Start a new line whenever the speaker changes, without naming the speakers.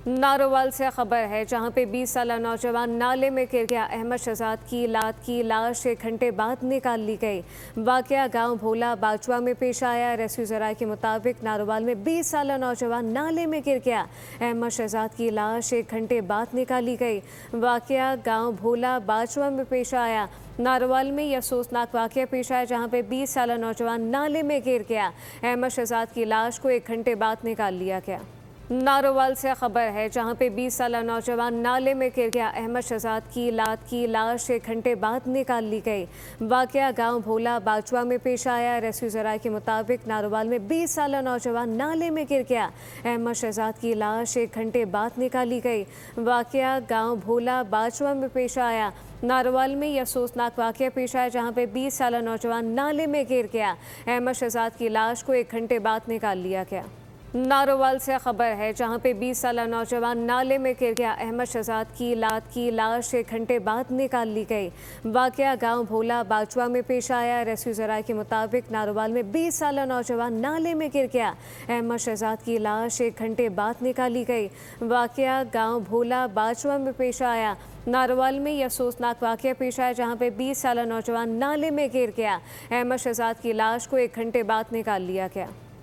नारोवाल से खबर है, जहां पे 20 साला नौजवान नाले में गिर गया। अहमद शहजाद की लाश 1 घंटे बाद निकाल ली गई। वाकया गांव भोला बाजवा में पेश आया। रेस्क्यू जराये के मुताबिक नारोवाल में 20 साला नौजवान नाले में गिर गया। अहमद शहजाद की लाश 1 घंटे बाद निकाली गई। वाकया गांव भोला बाजवा में पेश आया। नारोवाल में यह अफसोसनाक वाकया पेश आया, जहां पे 20 साला नौजवान नाले में गिर गया। अहमद शहजाद की लाश को 1 घंटे बाद निकाल लिया गया। नारोवाल से खबर है, जहां पे 20 साला नौजवान नाले में गिर गया। अहमद शहजाद की लाश 1 घंटे बाद निकाल ली गई। वाकया गांव भोला बाजवा में पेश आया। रेस्क्यू जराये के मुताबिक नारोवाल में 20 साला नौजवान नाले में गिर गया। अहमद शहजाद की लाश 1 घंटे बाद निकाली गई। वाकया गांव भोला बाजवा में पेश आया। नारोवाल में यह अफसोसनाक वाकया पेश आया, जहां पे 20 साला नौजवान नाले में गिर गया। अहमद शहजाद की लाश को 1 घंटे बाद निकाल लिया गया। नारोवाल से खबर है, जहां पे 20 साला नौजवान नाले में गिर गया। अहमद शहजाद की लाश 1 घंटे बाद निकाल ली गई। वाकया गांव भोला बाजवा में पेश आया। रेस्क्यू जराये के मुताबिक नारोवाल में 20 साला नौजवान नाले में गिर गया। अहमद शहजाद की लाश 1 घंटे बाद निकाली गई। वाकया गांव भोला बाजवा में पेश आया। नारोवाल में यह अफसोसनाक वाकया पेश आया, जहां पे 20 साला नौजवान नाले में गिर गया। अहमद शहजाद की लाश को 1 घंटे बाद निकाल लिया गया।